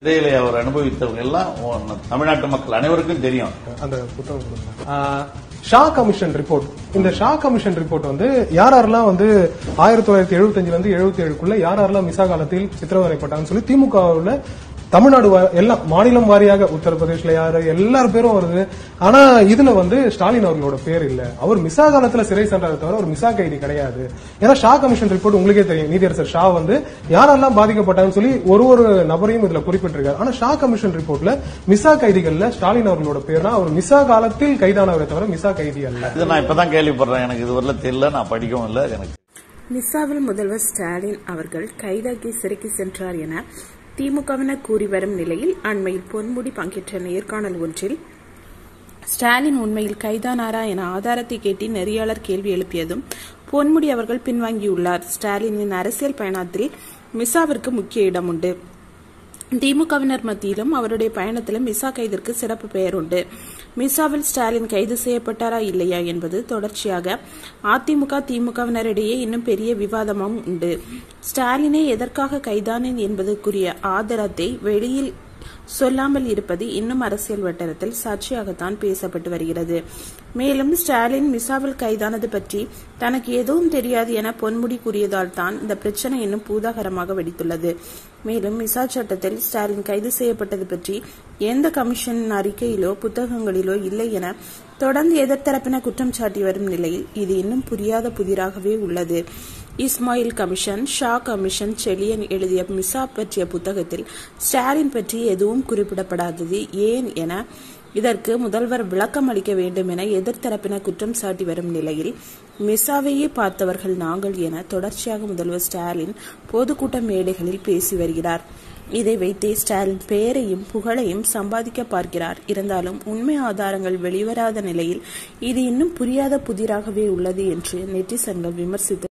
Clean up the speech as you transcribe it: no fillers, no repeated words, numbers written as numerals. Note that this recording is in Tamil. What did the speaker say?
சிறையிலே அவர் அனுபவித்தவங்க எல்லாம் தமிழ்நாட்டு மக்கள் அனைவருக்கும் தெரியும். அந்த புத்தகம் ஷா கமிஷன் ரிப்போர்ட். இந்த ஷா கமிஷன் ரிப்போர்ட் வந்து யாரெல்லாம் வந்து 1975 77க்குள்ள யாரெல்லாம் மிசா காலத்தில் சித்திரவதைப்பட்டாங்கன்னு சொல்லி திமுகவுல தமிழ்நாடு எல்லாம் மாநிலம் வாரியாக உத்தரப்பிரதேஷ்ல யாரு எல்லார் பேரும் வருது. ஆனா இதுல வந்து ஸ்டாலின் அவர்களோட பேர் இல்ல. அவர் மிசா காலத்துல சிறை சென்றாரை தவிர ஒரு மிசா கைதி கிடையாது. ஏன்னா ஷா கமிஷன் ரிப்போர்ட் உங்களுக்கே தெரியும், நீதியரசர் ஷா வந்து யாரெல்லாம் பாதிக்கப்பட்டாங்கன்னு சொல்லி ஒரு நபரையும் இதுல குறிப்பிட்டிருக்காரு. ஆனா ஷா கமிஷன் ரிப்போர்ட்ல மிசா கைதிகள்ல ஸ்டாலின் அவர்களோட பேர்னா அவர் மிசா காலத்தில் கைதானவரை தவிர மிசா கைதி அல்ல. இது நான் இப்பதான் கேள்விப்படுறேன், எனக்கு இதுவரை தெரியல, நான் படிக்கவும் இல்லை. எனக்கு மிசாவில் முதல்வர் ஸ்டாலின் அவர்கள் கைதாகி சிறைக்கு சென்றார் என திமுகவினர் கூறி வரும் நிலையில் அண்மையில் பொன்முடி பங்கேற்ற நேர்காணல் ஒன்றில் ஸ்டாலின் உண்மையில் கைதானாரா என ஆதாரத்தை கேட்டு நெறியாளர் கேள்வி எழுப்பியதும் பொன்முடி அவர்கள் பின்வாங்கியுள்ளார். ஸ்டாலினின் அரசியல் பயணத்தில் மிசாவிற்கு முக்கிய இடம் உண்டு. திமுகவினர் மத்தியிலும் அவருடைய பயணத்திலும் மிசா கைதிற்கு சிறப்பு பெயர் உண்டு. மிசாவில் ஸ்டாலின் கைது செய்யப்பட்டாரா இல்லையா என்பது தொடர்ச்சியாக அதிமுக திமுகவினரிடையே இன்னும் பெரிய விவாதமும் உண்டு. ஸ்டாலினை எதற்காக கைதானேன் என்பதற்குரிய ஆதாரத்தை வெளியில் சொல்லாமல் இருப்பது இன்னும் அரசியல் வட்டாரத்தில் சர்ச்சையாகத்தான் பேசப்பட்டு வருகிறது. மேலும் ஸ்டாலின் மிசாவில் கைதானது பற்றி தனக்கு எதுவும் தெரியாது என பொன்முடி கூறியதால் தான் இந்த பிரச்சனை இன்னும் பூதாகரமாக வெடித்துள்ளது. மேலும் மிசா சட்டத்தில் ஸ்டாலின் கைது செய்யப்பட்டது பற்றி எந்த கமிஷன் அறிக்கையிலோ புத்தகங்களிலோ இல்லை என தொடர்ந்து எதிர்த்தரப்பினர் குற்றம் சாட்டி வரும் நிலையில் இது இன்னும் புரியாத புதிராகவே உள்ளது. இஸ்மாயில் கமிஷன், ஷா கமிஷன், செலியன் எழுதிய மிசா பற்றிய புத்தகத்தில் ஸ்டாலின் பற்றி எதுவும் குறிப்பிடப்படாதது ஏன் என இதற்கு முதல்வர் விளக்கம் அளிக்க வேண்டும் என எதிர்த்தரப்பினர் குற்றம் சாட்டி வரும் நிலையில் மிசாவையே பார்த்தவர்கள் நாங்கள் என தொடர்ச்சியாக முதல்வர் ஸ்டாலின் பொதுக்கூட்ட மேடைகளில் பேசி வருகிறார். இதை வைத்தே ஸ்டாலின் பெயரையும் புகழையும் சம்பாதிக்க பார்க்கிறார். இருந்தாலும் உண்மை ஆதாரங்கள் வெளிவராத நிலையில் இது இன்னும் புரியாத புதிராகவே உள்ளது என்று நெட்டிசன்கள் விமர்சித்து